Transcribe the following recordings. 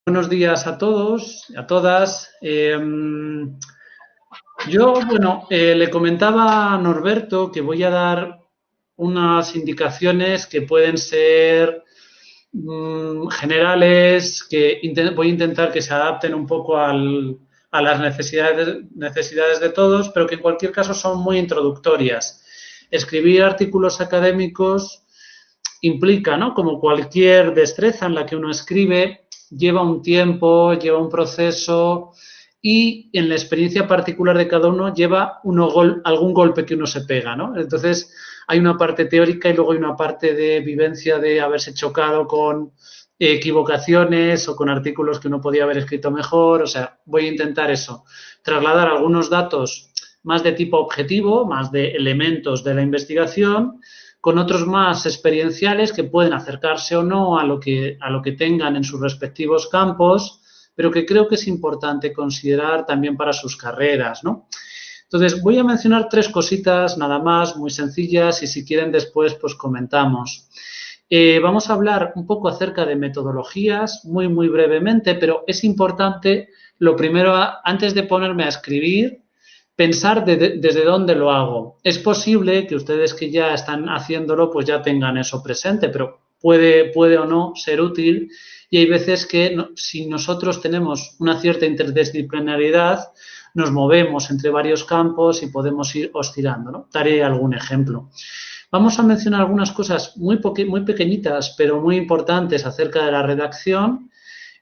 Buenos días a todos, a todas. Le comentaba a Norberto que voy a dar unas indicaciones que pueden ser generales, que voy a intentar que se adapten un poco a las necesidades de todos, pero que en cualquier caso son muy introductorias. Escribir artículos académicos implica, ¿no? Como cualquier destreza en la que uno escribe, lleva un tiempo, lleva un proceso y en la experiencia particular de cada uno lleva algún golpe que uno se pega, ¿no? Entonces hay una parte teórica y luego hay una parte de vivencia de haberse chocado con equivocaciones o con artículos que uno podía haber escrito mejor. O sea, voy a intentar eso, trasladar algunos datos más de tipo objetivo, más de elementos de la investigación, con otros más experienciales que pueden acercarse o no a lo que tengan en sus respectivos campos, pero que creo que es importante considerar también para sus carreras, ¿no? Entonces, voy a mencionar tres cositas nada más, muy sencillas, y si quieren después, pues comentamos. Vamos a hablar un poco acerca de metodologías, muy brevemente, pero es importante, lo primero, antes de ponerme a escribir, pensar desde dónde lo hago. Es posible que ustedes que ya están haciéndolo, pues ya tengan eso presente, pero puede o no ser útil. Y hay veces que si nosotros tenemos una cierta interdisciplinaridad, nos movemos entre varios campos y podemos ir oscilando, ¿no? Daré algún ejemplo. Vamos a mencionar algunas cosas muy pequeñitas, pero muy importantes acerca de la redacción.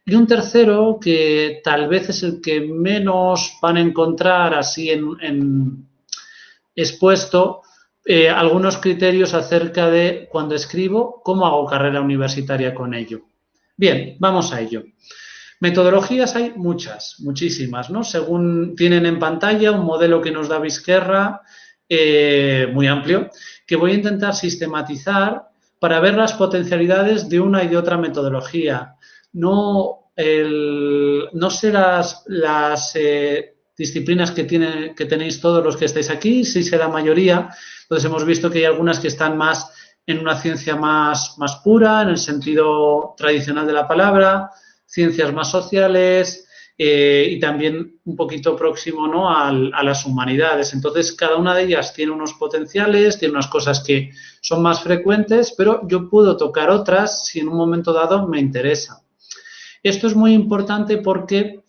Y un tercero que tal vez es el que menos van a encontrar así en expuesto, algunos criterios acerca de cuando escribo, cómo hago carrera universitaria con ello. Bien, vamos a ello. Metodologías hay muchas, muchísimas, ¿no? Según tienen en pantalla un modelo que nos da Vizquerra, muy amplio, que voy a intentar sistematizar para ver las potencialidades de una y de otra metodología. No sé las disciplinas que tenéis todos los que estáis aquí, sí sé la mayoría. Entonces hemos visto que hay algunas que están más en una ciencia más pura, en el sentido tradicional de la palabra, ciencias más sociales y también un poquito próximo, ¿no?, a las humanidades. Entonces, cada una de ellas tiene unos potenciales, tiene unas cosas que son más frecuentes, pero yo puedo tocar otras si en un momento dado me interesa. Esto es muy importante porque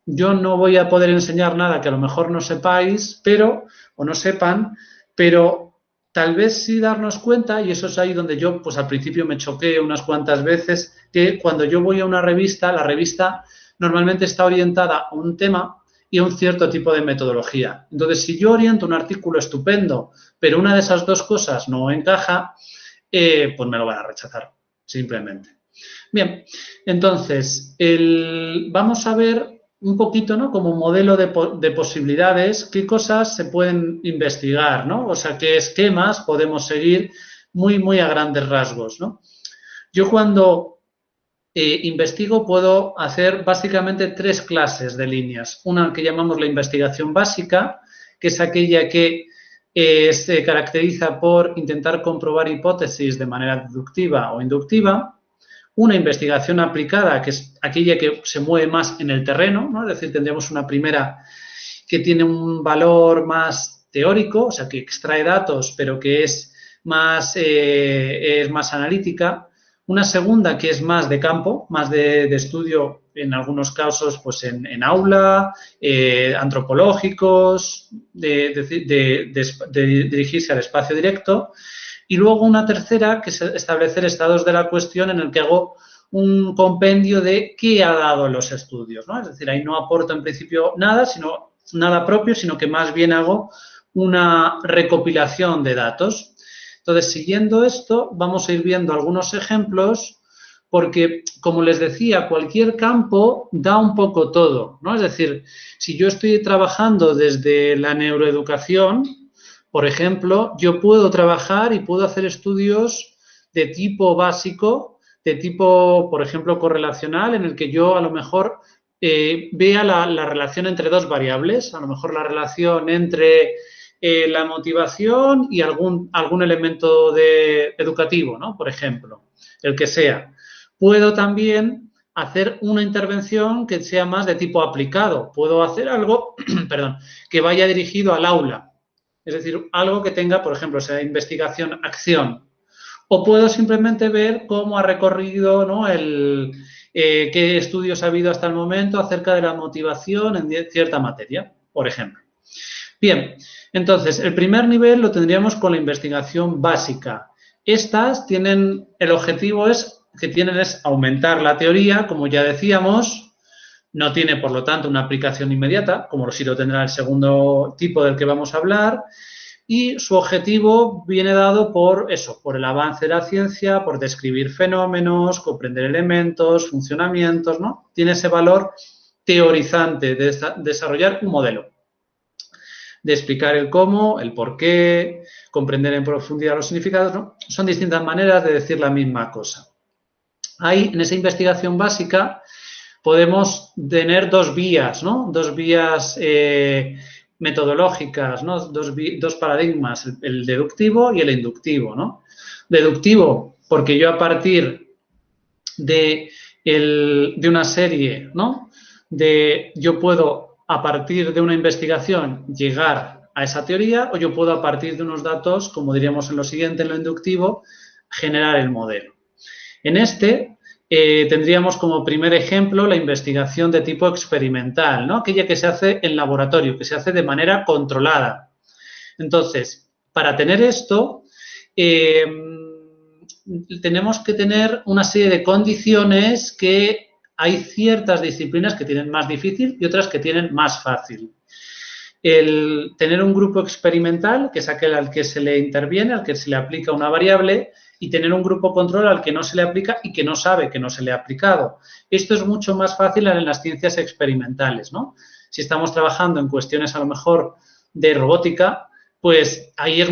yo no voy a poder enseñar nada que a lo mejor no sepáis, o no sepan, pero tal vez sí darnos cuenta, y eso es ahí donde yo, pues al principio me choqué unas cuantas veces, que cuando yo voy a una revista, la revista normalmente está orientada a un tema y a un cierto tipo de metodología. Entonces, si yo oriento un artículo estupendo, pero una de esas dos cosas no encaja, pues me lo van a rechazar, simplemente. Bien, entonces, vamos a ver un poquito, ¿no?, como modelo de posibilidades, qué cosas se pueden investigar, ¿no? O sea, qué esquemas podemos seguir muy a grandes rasgos, ¿no? Yo cuando investigo puedo hacer básicamente tres clases de líneas. Una que llamamos la investigación básica, que es aquella que se caracteriza por intentar comprobar hipótesis de manera deductiva o inductiva. Una investigación aplicada, que es aquella que se mueve más en el terreno, ¿no? Es decir, tendríamos una primera que tiene un valor más teórico, o sea, que extrae datos, pero que es más analítica. Una segunda que es más de campo, más de estudio, en algunos casos, pues en aula, antropológicos, de dirigirse al espacio directo. Y luego una tercera, que es establecer estados de la cuestión, en el que hago un compendio de qué ha dado los estudios, ¿no? Es decir, ahí no aporto en principio nada propio, sino que más bien hago una recopilación de datos. Entonces, siguiendo esto, vamos a ir viendo algunos ejemplos, porque, como les decía, cualquier campo da un poco todo, ¿no? Es decir, si yo estoy trabajando desde la neuroeducación, por ejemplo, yo puedo trabajar y puedo hacer estudios de tipo básico, de tipo, por ejemplo, correlacional, en el que yo a lo mejor vea la relación entre dos variables, a lo mejor la relación entre la motivación y algún elemento educativo, ¿no? Por ejemplo, el que sea. Puedo también hacer una intervención que sea más de tipo aplicado. Puedo hacer algo, perdón, que vaya dirigido al aula. Es decir, algo que tenga, por ejemplo, sea investigación-acción. O puedo simplemente ver cómo ha recorrido, ¿no?, qué estudios ha habido hasta el momento acerca de la motivación en cierta materia, por ejemplo. Bien, entonces, el primer nivel lo tendríamos con la investigación básica. Estas tienen, el objetivo que tienen es aumentar la teoría, como ya decíamos, no tiene, por lo tanto, una aplicación inmediata, como sí lo tendrá el segundo tipo del que vamos a hablar, y su objetivo viene dado por eso, por el avance de la ciencia, por describir fenómenos, comprender elementos, funcionamientos, ¿no? Tiene ese valor teorizante de desarrollar un modelo, de explicar el cómo, el por qué, comprender en profundidad los significados, ¿no? Son distintas maneras de decir la misma cosa. Ahí, en esa investigación básica, podemos tener dos vías, ¿no? Dos vías metodológicas, ¿no? Dos paradigmas, el deductivo y el inductivo, ¿no? Deductivo, porque yo a partir de una serie, ¿no?, yo puedo a partir de una investigación llegar a esa teoría, o yo puedo a partir de unos datos, como diríamos en lo siguiente, en lo inductivo, generar el modelo. En este tendríamos como primer ejemplo la investigación de tipo experimental, ¿no?, aquella que se hace en laboratorio, que se hace de manera controlada. Entonces, para tener esto, tenemos que tener una serie de condiciones que hay ciertas disciplinas que tienen más difícil y otras que tienen más fácil. El tener un grupo experimental, que es aquel al que se le interviene, al que se le aplica una variable, y tener un grupo control al que no se le aplica y que no sabe que no se le ha aplicado. Esto es mucho más fácil en las ciencias experimentales, ¿no? Si estamos trabajando en cuestiones a lo mejor de robótica, pues ahí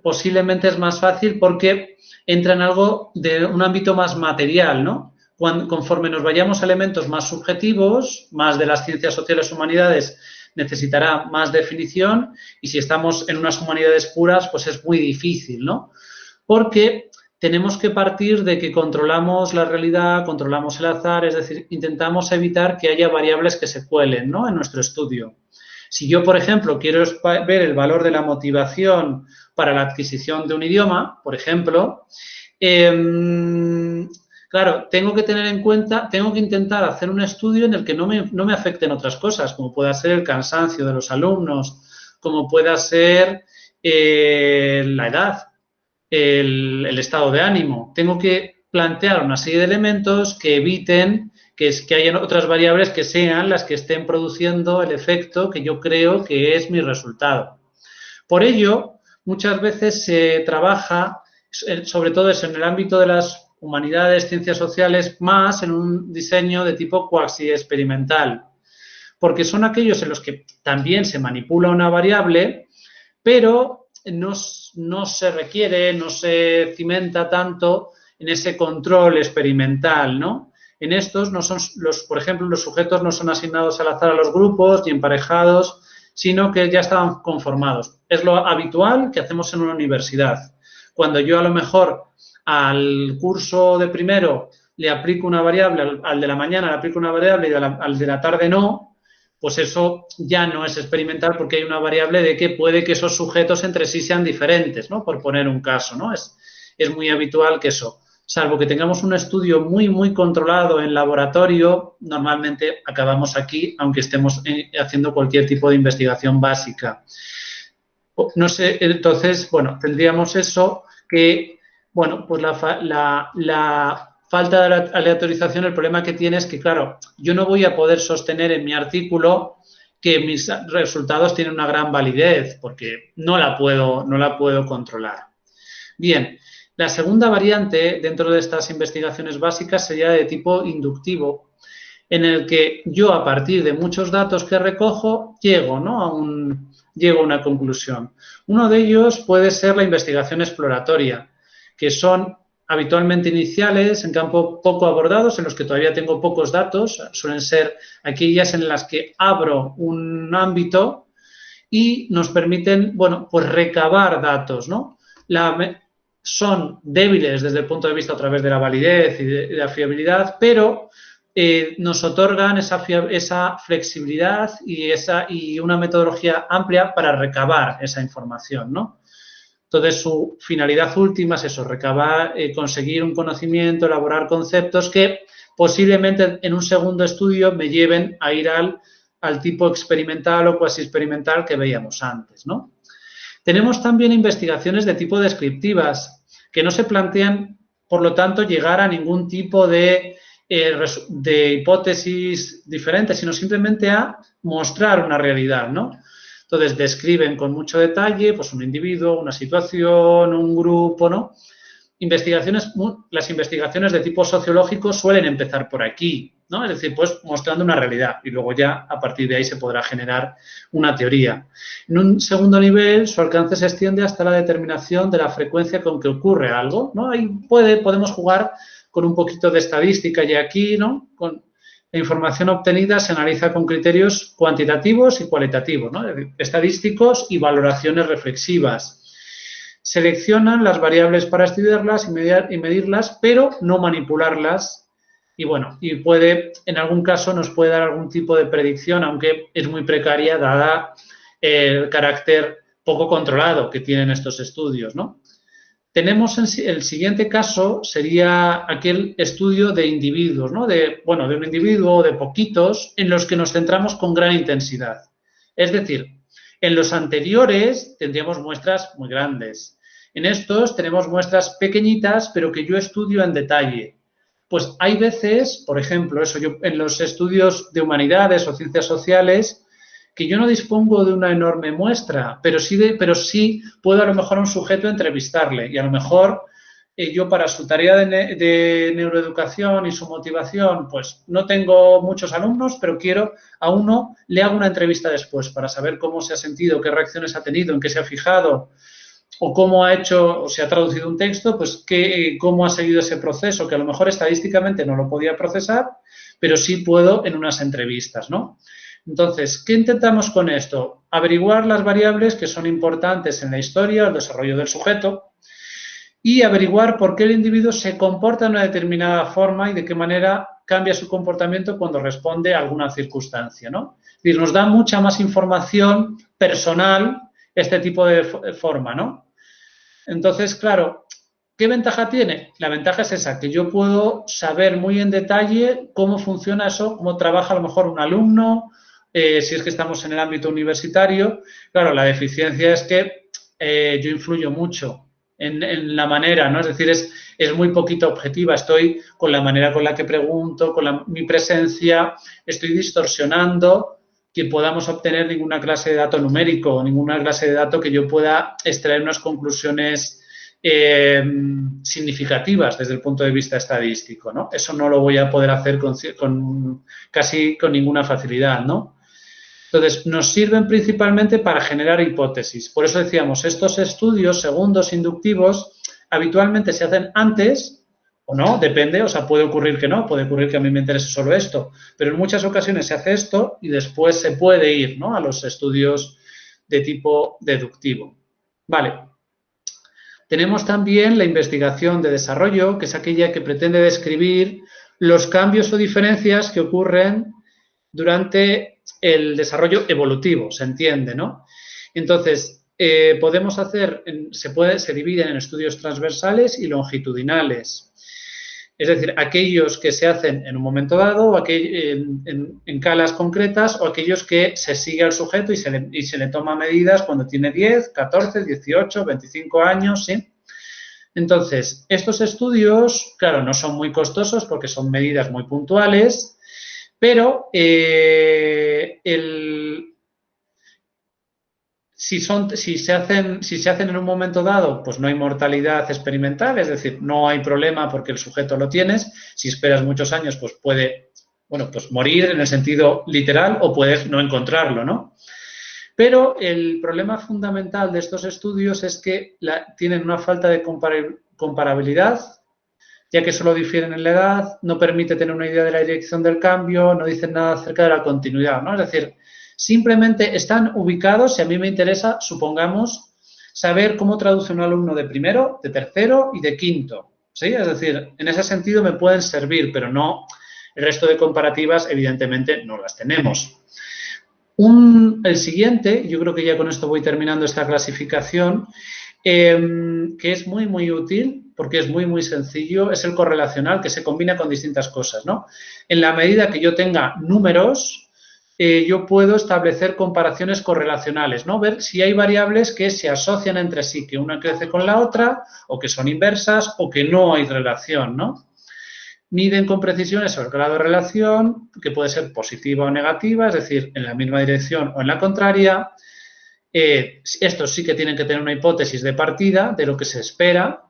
posiblemente es más fácil porque entra en algo de un ámbito más material, ¿no? Conforme nos vayamos a elementos más subjetivos, más de las ciencias sociales, humanidades, necesitará más definición, y si estamos en unas humanidades puras, pues es muy difícil, ¿no? Porque tenemos que partir de que controlamos la realidad, controlamos el azar, es decir, intentamos evitar que haya variables que se cuelen, ¿no?, en nuestro estudio. Si yo, por ejemplo, quiero ver el valor de la motivación para la adquisición de un idioma, por ejemplo, claro, tengo que tener en cuenta, tengo que intentar hacer un estudio en el que no me afecten otras cosas, como pueda ser el cansancio de los alumnos, como pueda ser la edad, el estado de ánimo. Tengo que plantear una serie de elementos que eviten que hayan otras variables que sean las que estén produciendo el efecto que yo creo que es mi resultado. Por ello, muchas veces se trabaja, sobre todo eso, en el ámbito de las humanidades, ciencias sociales, más en un diseño de tipo cuasi experimental, porque son aquellos en los que también se manipula una variable, pero no se requiere, no se cimenta tanto en ese control experimental, ¿no? En estos, por ejemplo, los sujetos no son asignados al azar a los grupos ni emparejados, sino que ya estaban conformados. Es lo habitual que hacemos en una universidad. Cuando yo a lo mejor al curso de primero le aplico una variable, al de la mañana le aplico una variable y al de la tarde no, pues eso ya no es experimental, porque hay una variable de que puede que esos sujetos entre sí sean diferentes, ¿no?, por poner un caso, ¿no? Es muy habitual que eso, salvo que tengamos un estudio muy, muy controlado en laboratorio, normalmente acabamos aquí, aunque estemos haciendo cualquier tipo de investigación básica. No sé, entonces, bueno, tendríamos eso que, bueno, pues la falta de aleatorización, el problema que tiene es que, claro, yo no voy a poder sostener en mi artículo que mis resultados tienen una gran validez, porque no la puedo controlar. Bien, la segunda variante dentro de estas investigaciones básicas sería de tipo inductivo, en el que yo, a partir de muchos datos que recojo, llego, ¿no?, llego a una conclusión. Uno de ellos puede ser la investigación exploratoria, que son habitualmente iniciales, en campo poco abordados, en los que todavía tengo pocos datos. Suelen ser aquellas en las que abro un ámbito y nos permiten, bueno, pues recabar datos, ¿no? son débiles desde el punto de vista a través de la validez y de la fiabilidad, pero nos otorgan esa flexibilidad y una metodología amplia para recabar esa información, ¿no? Entonces, su finalidad última es eso, recabar, conseguir un conocimiento, elaborar conceptos que posiblemente en un segundo estudio me lleven a ir al tipo experimental o cuasi experimental que veíamos antes, ¿no? Tenemos también investigaciones de tipo descriptivas que no se plantean, por lo tanto, llegar a ningún tipo de hipótesis diferentes, sino simplemente a mostrar una realidad, ¿no? Entonces, describen con mucho detalle pues, un individuo, una situación, un grupo, ¿no? Las investigaciones de tipo sociológico suelen empezar por aquí, ¿no? Es decir, pues mostrando una realidad y luego ya a partir de ahí se podrá generar una teoría. En un segundo nivel, su alcance se extiende hasta la determinación de la frecuencia con que ocurre algo, ¿no? Ahí podemos jugar con un poquito de estadística y aquí, ¿no? Con la información obtenida se analiza con criterios cuantitativos y cualitativos, ¿no? Estadísticos y valoraciones reflexivas. Seleccionan las variables para estudiarlas y medirlas, pero no manipularlas. Y bueno, en algún caso nos puede dar algún tipo de predicción, aunque es muy precaria dada el carácter poco controlado que tienen estos estudios, ¿no? Tenemos el siguiente caso, sería aquel estudio de individuos, ¿no? De un individuo o de poquitos en los que nos centramos con gran intensidad. Es decir, en los anteriores tendríamos muestras muy grandes. En estos tenemos muestras pequeñitas, pero que yo estudio en detalle. Pues hay veces, por ejemplo, en los estudios de humanidades o ciencias sociales, que yo no dispongo de una enorme muestra, pero sí puedo a lo mejor a un sujeto entrevistarle y a lo mejor yo para su tarea de neuroeducación y su motivación, pues no tengo muchos alumnos, pero a uno le hago una entrevista después para saber cómo se ha sentido, qué reacciones ha tenido, en qué se ha fijado o cómo ha hecho o se ha traducido un texto, pues cómo ha seguido ese proceso, que a lo mejor estadísticamente no lo podía procesar, pero sí puedo en unas entrevistas, ¿no? Entonces, ¿qué intentamos con esto? Averiguar las variables que son importantes en la historia, el desarrollo del sujeto, y averiguar por qué el individuo se comporta de una determinada forma y de qué manera cambia su comportamiento cuando responde a alguna circunstancia, ¿no? Es decir, nos da mucha más información personal este tipo de forma, ¿no? Entonces, claro, ¿qué ventaja tiene? La ventaja es esa, que yo puedo saber muy en detalle cómo funciona eso, cómo trabaja a lo mejor un alumno, si es que estamos en el ámbito universitario. Claro, la deficiencia es que yo influyo mucho en la manera, ¿no? Es decir, es muy poquito objetiva. Estoy con la manera con la que pregunto, mi presencia, estoy distorsionando que podamos obtener ninguna clase de dato numérico o ninguna clase de dato que yo pueda extraer unas conclusiones significativas desde el punto de vista estadístico, ¿no? Eso no lo voy a poder hacer casi con ninguna facilidad, ¿no? Entonces, nos sirven principalmente para generar hipótesis. Por eso decíamos, estos estudios segundos inductivos habitualmente se hacen antes o no, depende, o sea, puede ocurrir que no, puede ocurrir que a mí me interese solo esto, pero en muchas ocasiones se hace esto y después se puede ir, ¿no?, a los estudios de tipo deductivo. Vale. Tenemos también la investigación de desarrollo, que es aquella que pretende describir los cambios o diferencias que ocurren durante el desarrollo evolutivo, se entiende, ¿no? Entonces, se dividen en estudios transversales y longitudinales. Es decir, aquellos que se hacen en un momento dado, en calas concretas, o aquellos que se sigue al sujeto y se le toma medidas cuando tiene 10, 14, 18, 25 años, ¿sí? Entonces, estos estudios, claro, no son muy costosos porque son medidas muy puntuales, pero si se hacen en un momento dado, pues no hay mortalidad experimental, es decir, no hay problema porque el sujeto lo tienes. Si esperas muchos años, pues puede, pues morir en el sentido literal o puedes no encontrarlo, ¿no? Pero el problema fundamental de estos estudios es que tienen una falta de comparabilidad, ya que solo difieren en la edad, no permite tener una idea de la dirección del cambio, no dicen nada acerca de la continuidad, ¿no? Es decir, simplemente están ubicados, si a mí me interesa, supongamos, saber cómo traduce un alumno de primero, de tercero y de quinto, ¿sí? Es decir, en ese sentido me pueden servir, pero no, el resto de comparativas evidentemente no las tenemos. El siguiente, yo creo que ya con esto voy terminando esta clasificación, que es muy, muy útil porque es muy, muy sencillo, es el correlacional que se combina con distintas cosas, ¿no? En la medida que yo tenga números, yo puedo establecer comparaciones correlacionales, ¿no? Ver si hay variables que se asocian entre sí, que una crece con la otra, o que son inversas, o que no hay relación, ¿no? Miden con precisión eso, el grado de relación, que puede ser positiva o negativa, es decir, en la misma dirección o en la contraria. Estos sí que tienen que tener una hipótesis de partida de lo que se espera,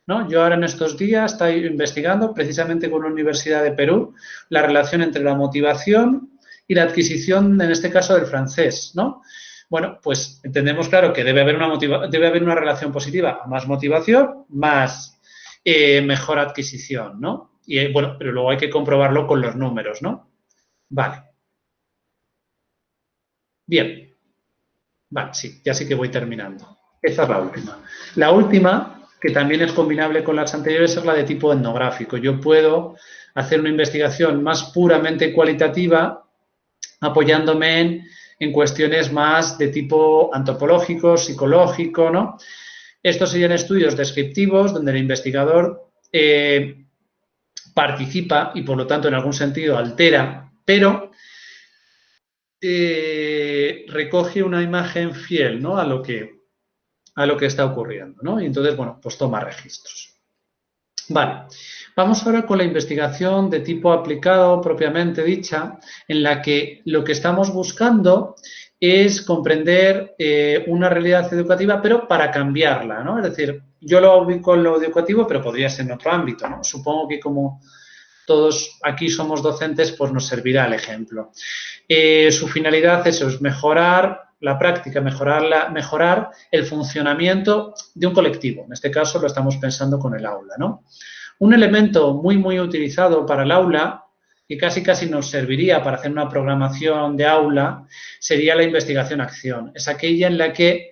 ¿no? Yo ahora en estos días estoy investigando precisamente con la Universidad de Perú la relación entre la motivación y la adquisición, en este caso, del francés, ¿no? Bueno, pues entendemos, claro, que debe haber una relación positiva, más motivación, más mejor adquisición, ¿no? Y bueno, pero luego hay que comprobarlo con los números, ¿no? Vale. Bien. Vale, sí, ya sí que voy terminando. Esta es la última. La última, que también es combinable con las anteriores, es la de tipo etnográfico. Yo puedo hacer una investigación más puramente cualitativa apoyándome en cuestiones más de tipo antropológico, psicológico, ¿no? Estos serían estudios descriptivos donde el investigador participa y, por lo tanto, en algún sentido altera, pero recoge una imagen fiel, ¿no? a lo que está ocurriendo, ¿no? Y entonces, bueno, pues toma registros. Vale, vamos ahora con la investigación de tipo aplicado propiamente dicha, en la que lo que estamos buscando es comprender una realidad educativa, pero para cambiarla, ¿no? Es decir, yo lo ubico en lo educativo, pero podría ser en otro ámbito, ¿no? Supongo que como todos aquí somos docentes, pues nos servirá el ejemplo. Su finalidad es mejorar la práctica, mejorar el funcionamiento de un colectivo. En este caso lo estamos pensando con el aula, ¿no? Un elemento muy, muy utilizado para el aula, que casi, casi nos serviría para hacer una programación de aula, sería la investigación-acción. Es aquella en la que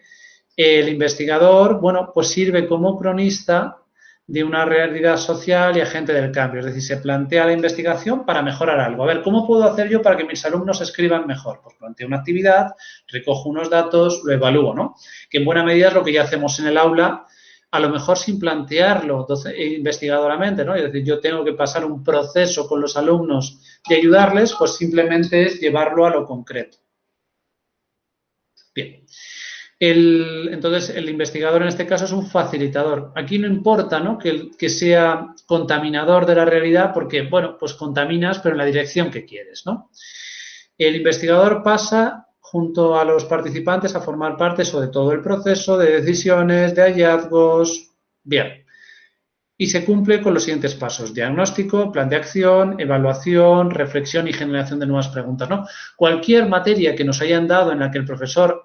el investigador, bueno, pues sirve como cronista de una realidad social y agente del cambio. Es decir, se plantea la investigación para mejorar algo. A ver, ¿cómo puedo hacer yo para que mis alumnos escriban mejor? Pues planteo una actividad, recojo unos datos, lo evalúo, ¿no? Que en buena medida es lo que ya hacemos en el aula, a lo mejor sin plantearlo investigadoramente, ¿no? Es decir, yo tengo que pasar un proceso con los alumnos y ayudarles, pues simplemente es llevarlo a lo concreto. Bien. Entonces, el investigador en este caso es un facilitador. Aquí no importa, ¿no?, que sea contaminador de la realidad porque, bueno, pues contaminas, pero en la dirección que quieres, ¿no? El investigador pasa junto a los participantes a formar parte sobre todo del proceso de decisiones, de hallazgos. Bien. Y se cumple con los siguientes pasos: diagnóstico, plan de acción, evaluación, reflexión y generación de nuevas preguntas, ¿no? Cualquier materia que nos hayan dado en la que el profesor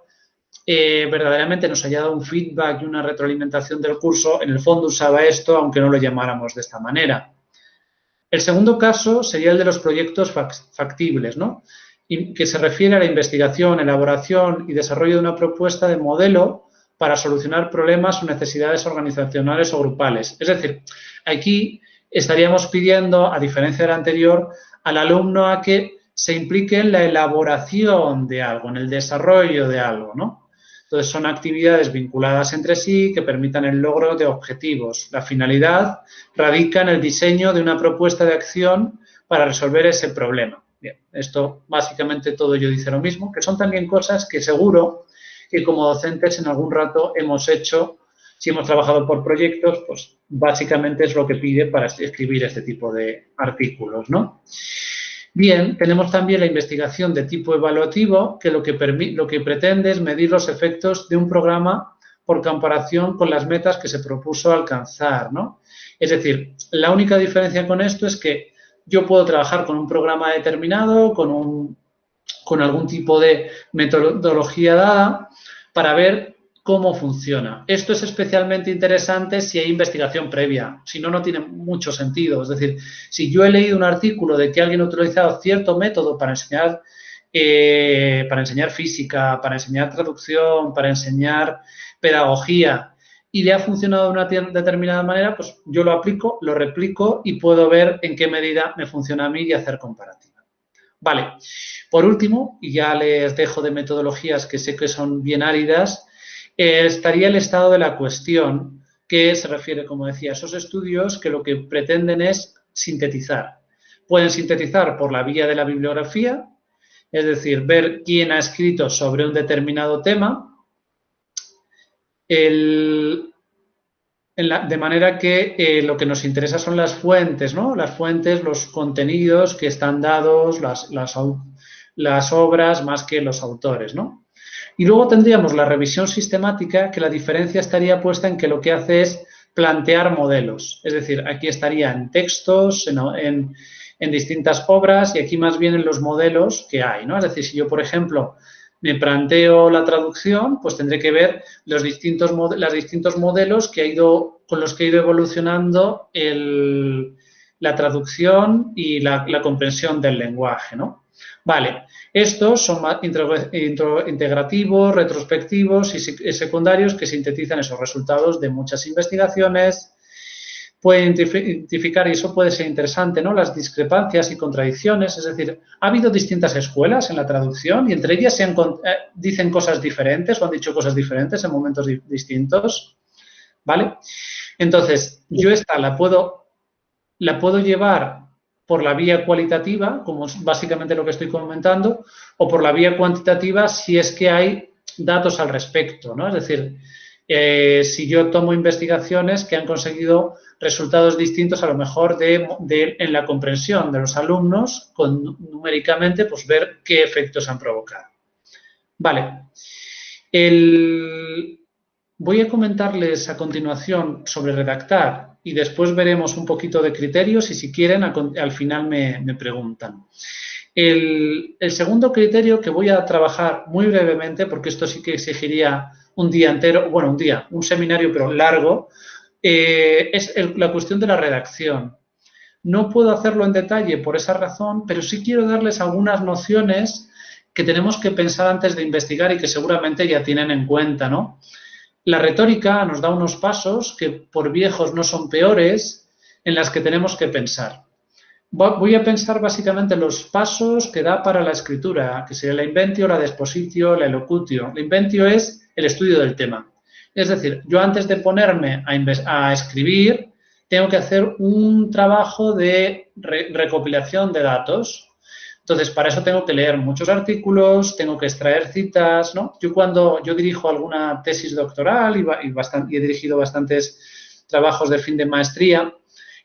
verdaderamente nos haya dado un feedback y una retroalimentación del curso, en el fondo usaba esto, aunque no lo llamáramos de esta manera. El segundo caso sería el de los proyectos factibles, ¿no?, y que se refiere a la investigación, elaboración y desarrollo de una propuesta de modelo para solucionar problemas o necesidades organizacionales o grupales. Es decir, aquí estaríamos pidiendo, a diferencia del anterior, al alumno a que se implique en la elaboración de algo, en el desarrollo de algo, ¿no? Entonces, son actividades vinculadas entre sí que permitan el logro de objetivos. La finalidad radica en el diseño de una propuesta de acción para resolver ese problema. Bien, esto básicamente todo ello dice lo mismo, que son también cosas que seguro que como docentes en algún rato hemos hecho. Si hemos trabajado por proyectos, pues básicamente es lo que pide para escribir este tipo de artículos, ¿no? Bien, tenemos también la investigación de tipo evaluativo, que lo que pretende es medir los efectos de un programa por comparación con las metas que se propuso alcanzar, ¿no? Es decir, la única diferencia con esto es que yo puedo trabajar con un programa determinado, con algún tipo de metodología dada, para ver cómo funciona. Esto es especialmente interesante si hay investigación previa, si no, no tiene mucho sentido. Es decir, si yo he leído un artículo de que alguien ha utilizado cierto método para enseñar física, para enseñar traducción, para enseñar pedagogía y le ha funcionado de una determinada manera, pues yo lo aplico, lo replico y puedo ver en qué medida me funciona a mí y hacer comparativa. Vale, por último, y ya les dejo de metodologías que sé que son bien áridas, estaría el estado de la cuestión, que se refiere, como decía, a esos estudios que lo que pretenden es sintetizar. Pueden sintetizar por la vía de la bibliografía, es decir, ver quién ha escrito sobre un determinado tema, de manera que lo que nos interesa son las fuentes, ¿no? Las fuentes, los contenidos que están dados, las obras más que los autores, ¿no? Y luego tendríamos la revisión sistemática, que la diferencia estaría puesta en que lo que hace es plantear modelos. Es decir, aquí estaría en textos, en distintas obras y aquí más bien en los modelos que hay, ¿no? Es decir, si yo, por ejemplo, me planteo la traducción, pues tendré que ver los distintos modelos con los que ha ido evolucionando la traducción y la comprensión del lenguaje, ¿no? Vale, estos son integrativos, retrospectivos y secundarios que sintetizan esos resultados de muchas investigaciones. Pueden identificar, y eso puede ser interesante, ¿no?, las discrepancias y contradicciones, es decir, ha habido distintas escuelas en la traducción y entre ellas dicen cosas diferentes o han dicho cosas diferentes en momentos distintos, ¿vale? Entonces, yo esta la puedo llevar por la vía cualitativa, como es básicamente lo que estoy comentando, o por la vía cuantitativa si es que hay datos al respecto, ¿no? Es decir, si yo tomo investigaciones que han conseguido resultados distintos, a lo mejor en la comprensión de los alumnos, numéricamente, pues ver qué efectos han provocado. Vale. Voy a comentarles a continuación sobre redactar y después veremos un poquito de criterios y si quieren al final me preguntan. El segundo criterio que voy a trabajar muy brevemente, porque esto sí que exigiría un día entero, bueno, un seminario pero largo, es la cuestión de la redacción. No puedo hacerlo en detalle por esa razón, pero sí quiero darles algunas nociones que tenemos que pensar antes de investigar y que seguramente ya tienen en cuenta, ¿no? La retórica nos da unos pasos que por viejos no son peores en las que tenemos que pensar. Voy a pensar básicamente los pasos que da para la escritura, que sería la inventio, la dispositio, la elocutio. La inventio es el estudio del tema. Es decir, yo antes de ponerme a escribir, tengo que hacer un trabajo de recopilación de datos. Entonces, para eso tengo que leer muchos artículos, tengo que extraer citas, ¿no? Cuando yo dirijo alguna tesis doctoral y he dirigido bastantes trabajos de fin de maestría,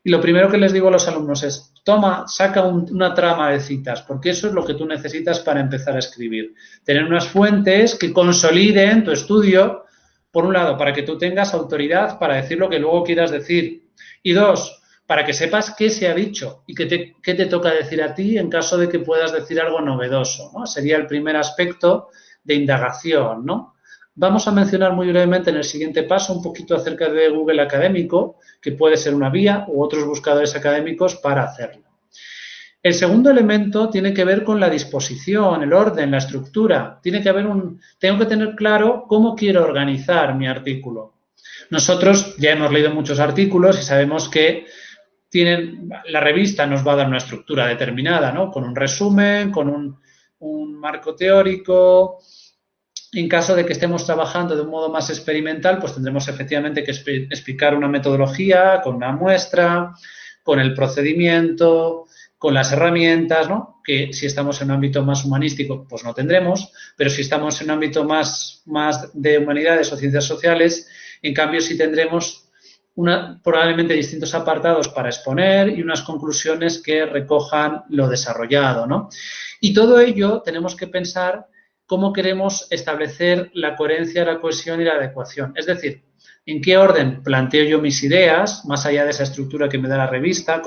y lo primero que les digo a los alumnos es, saca una trama de citas, porque eso es lo que tú necesitas para empezar a escribir. Tener unas fuentes que consoliden tu estudio, por un lado, para que tú tengas autoridad para decir lo que luego quieras decir. Y dos, para que sepas qué se ha dicho y qué te toca decir a ti en caso de que puedas decir algo novedoso, ¿no? Sería el primer aspecto de indagación, ¿no? Vamos a mencionar muy brevemente en el siguiente paso un poquito acerca de Google Académico, que puede ser una vía u otros buscadores académicos para hacerlo. El segundo elemento tiene que ver con la disposición, el orden, la estructura. Tengo que tener claro cómo quiero organizar mi artículo. Nosotros ya hemos leído muchos artículos y sabemos que la revista nos va a dar una estructura determinada, ¿no? Con un resumen, con un marco teórico. En caso de que estemos trabajando de un modo más experimental, pues tendremos efectivamente que explicar una metodología con una muestra, con el procedimiento, con las herramientas, ¿no? Que si estamos en un ámbito más humanístico, pues no tendremos, pero si estamos en un ámbito más de humanidades o ciencias sociales, en cambio sí tendremos probablemente distintos apartados para exponer y unas conclusiones que recojan lo desarrollado, ¿no? Y todo ello tenemos que pensar cómo queremos establecer la coherencia, la cohesión y la adecuación. Es decir, en qué orden planteo yo mis ideas, más allá de esa estructura que me da la revista,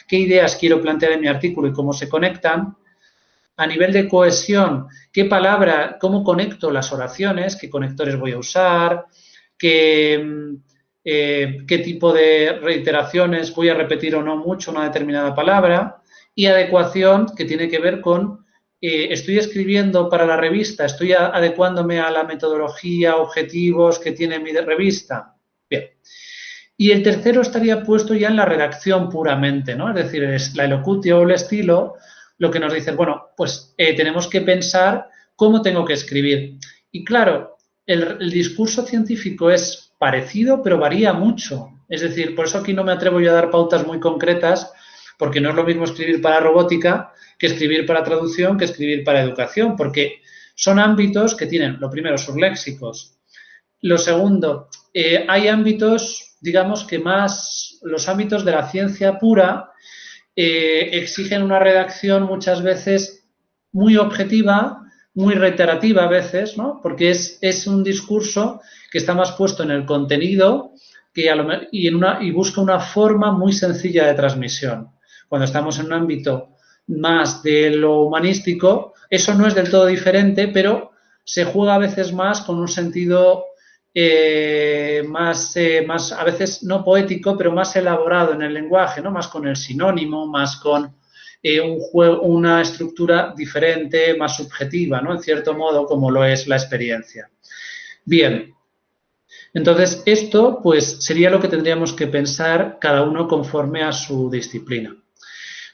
qué ideas quiero plantear en mi artículo y cómo se conectan. A nivel de cohesión, cómo conecto las oraciones, qué conectores voy a usar, qué tipo de reiteraciones voy a repetir o no mucho una determinada palabra, y adecuación, que tiene que ver con estoy escribiendo para la revista, estoy adecuándome a la metodología, objetivos que tiene mi revista. Bien. Y el tercero estaría puesto ya en la redacción puramente, ¿no? Es decir, es la elocutio o el estilo lo que nos dice, bueno, pues tenemos que pensar cómo tengo que escribir. Y claro, el discurso científico es parecido, pero varía mucho. Es decir, por eso aquí no me atrevo yo a dar pautas muy concretas, porque no es lo mismo escribir para robótica que escribir para traducción, que escribir para educación, porque son ámbitos que tienen, lo primero, sus léxicos. Lo segundo, hay ámbitos, digamos que más, los ámbitos de la ciencia pura exigen una redacción muchas veces muy objetiva, muy reiterativa a veces, ¿no? Porque es un discurso que está más puesto en el contenido que y busca una forma muy sencilla de transmisión. Cuando estamos en un ámbito más de lo humanístico, eso no es del todo diferente, pero se juega a veces más con un sentido más a veces no poético, pero más elaborado en el lenguaje, ¿no? Más con el sinónimo, más con una estructura diferente, más subjetiva, ¿no? En cierto modo, como lo es la experiencia. Bien, entonces esto pues sería lo que tendríamos que pensar cada uno conforme a su disciplina.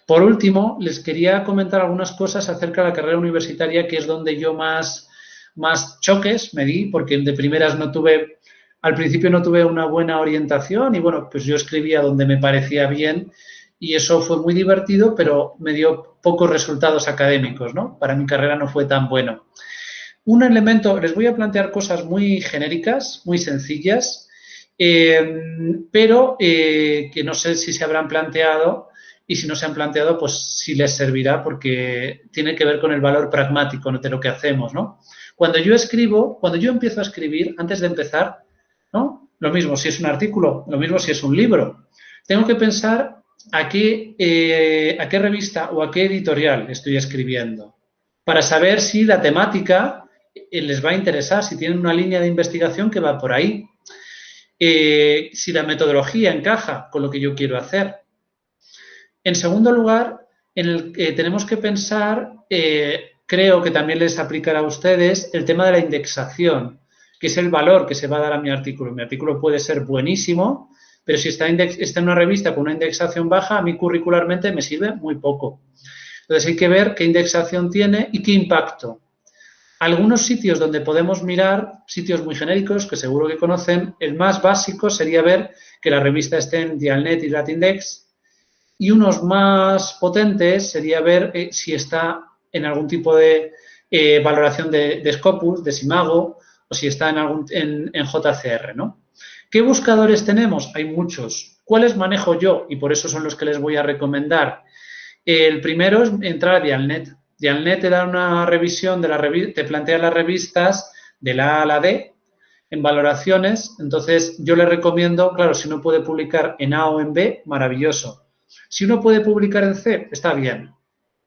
Por último, les quería comentar algunas cosas acerca de la carrera universitaria, que es donde yo más choques me di, porque de primeras al principio no tuve una buena orientación y bueno, pues yo escribía donde me parecía bien y eso fue muy divertido, pero me dio pocos resultados académicos, ¿no? Para mi carrera no fue tan bueno. Un elemento, les voy a plantear cosas muy genéricas, muy sencillas, pero que no sé si se habrán planteado y si no se han planteado, pues sí les servirá porque tiene que ver con el valor pragmático de lo que hacemos, ¿no? Cuando yo empiezo a escribir, antes de empezar, ¿no? Lo mismo si es un artículo, lo mismo si es un libro. Tengo que pensar a qué revista o a qué editorial estoy escribiendo para saber si la temática les va a interesar, si tienen una línea de investigación que va por ahí, si la metodología encaja con lo que yo quiero hacer. En segundo lugar, tenemos que pensar, creo que también les aplicará a ustedes, el tema de la indexación, que es el valor que se va a dar a mi artículo. Mi artículo puede ser buenísimo, pero si está en una revista con una indexación baja, a mí curricularmente me sirve muy poco. Entonces hay que ver qué indexación tiene y qué impacto. Algunos sitios donde podemos mirar, sitios muy genéricos que seguro que conocen, el más básico sería ver que la revista esté en Dialnet y Latindex, y unos más potentes sería ver si está en algún tipo de valoración de Scopus, de Simago, o si está en JCR, ¿no? ¿Qué buscadores tenemos? Hay muchos. ¿Cuáles manejo yo? Y por eso son los que les voy a recomendar. El primero es entrar a Dialnet. Dialnet te da una revisión te plantea las revistas de la A a la D en valoraciones. Entonces, yo le recomiendo, claro, si uno puede publicar en A o en B, maravilloso. Si uno puede publicar en C, está bien.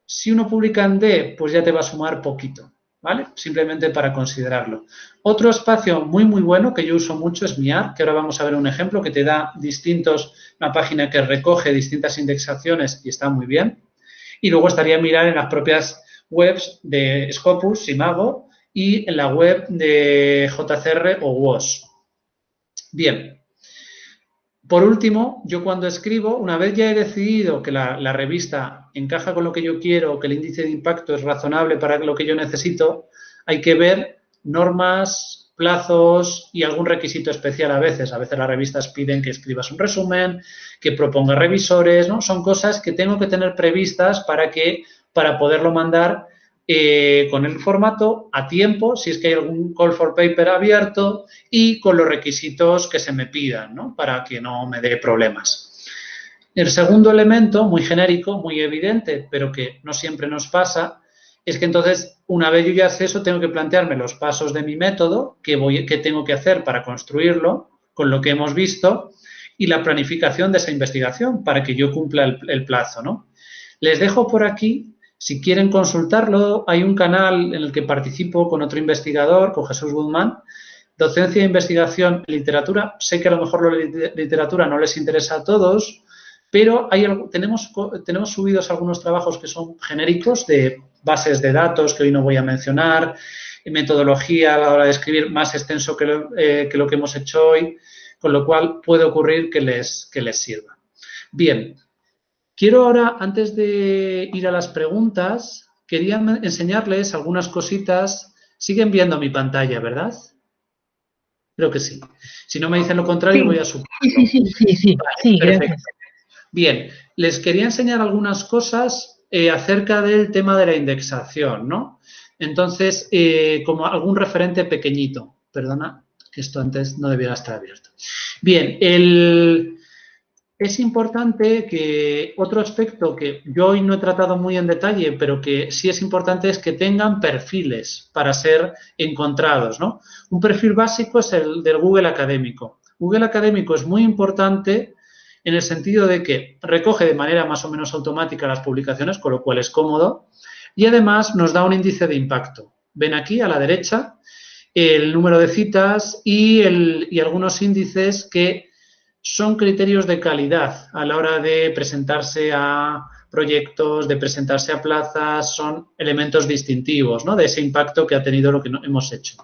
Si uno publica en D, pues ya te va a sumar poquito, ¿vale? Simplemente para considerarlo. Otro espacio muy, muy bueno que yo uso mucho es Miar, que ahora vamos a ver un ejemplo que te da una página que recoge distintas indexaciones y está muy bien. Y luego estaría mirar en las propias webs de Scopus, Simago, y en la web de JCR o WOS. Bien. Por último, yo cuando escribo, una vez ya he decidido que la revista encaja con lo que yo quiero, que el índice de impacto es razonable para lo que yo necesito, hay que ver normas, plazos y algún requisito especial a veces. A veces las revistas piden que escribas un resumen, que propongas revisores, ¿no? Son cosas que tengo que tener previstas para poderlo mandar con el formato a tiempo, si es que hay algún call for paper abierto y con los requisitos que se me pidan, ¿no? Para que no me dé problemas. El segundo elemento, muy genérico, muy evidente, pero que no siempre nos pasa, es que entonces, una vez yo ya sé eso, tengo que plantearme los pasos de mi método, qué tengo que hacer para construirlo, con lo que hemos visto, y la planificación de esa investigación para que yo cumpla el plazo, ¿no? Les dejo por aquí. Si quieren consultarlo, hay un canal en el que participo con otro investigador, con Jesús Guzmán, docencia e investigación en literatura. Sé que a lo mejor la literatura no les interesa a todos, pero tenemos subidos algunos trabajos que son genéricos de bases de datos que hoy no voy a mencionar, metodología a la hora de escribir más extenso que lo que hemos hecho hoy, con lo cual puede ocurrir que les sirva. Bien, quiero ahora, antes de ir a las preguntas, quería enseñarles algunas cositas. Siguen viendo mi pantalla, ¿verdad? Creo que sí. Si no me dicen lo contrario, Sí. voy a suponer. Sí, Vale, sí, perfecto. gracias. Bien, les quería enseñar algunas cosas acerca del tema de la indexación, ¿no? Entonces, como algún referente pequeñito. Perdona, que esto antes no debiera estar abierto. Bien, es importante que otro aspecto que yo hoy no he tratado muy en detalle, pero que sí es importante, es que tengan perfiles para ser encontrados, ¿no? Un perfil básico es el del Google Académico. Google Académico es muy importante en el sentido de que recoge de manera más o menos automática las publicaciones, con lo cual es cómodo, y además nos da un índice de impacto. Ven aquí a la derecha el número de citas y algunos índices que son criterios de calidad a la hora de presentarse a proyectos, de presentarse a plazas, son elementos distintivos, ¿no?, de ese impacto que ha tenido lo que hemos hecho.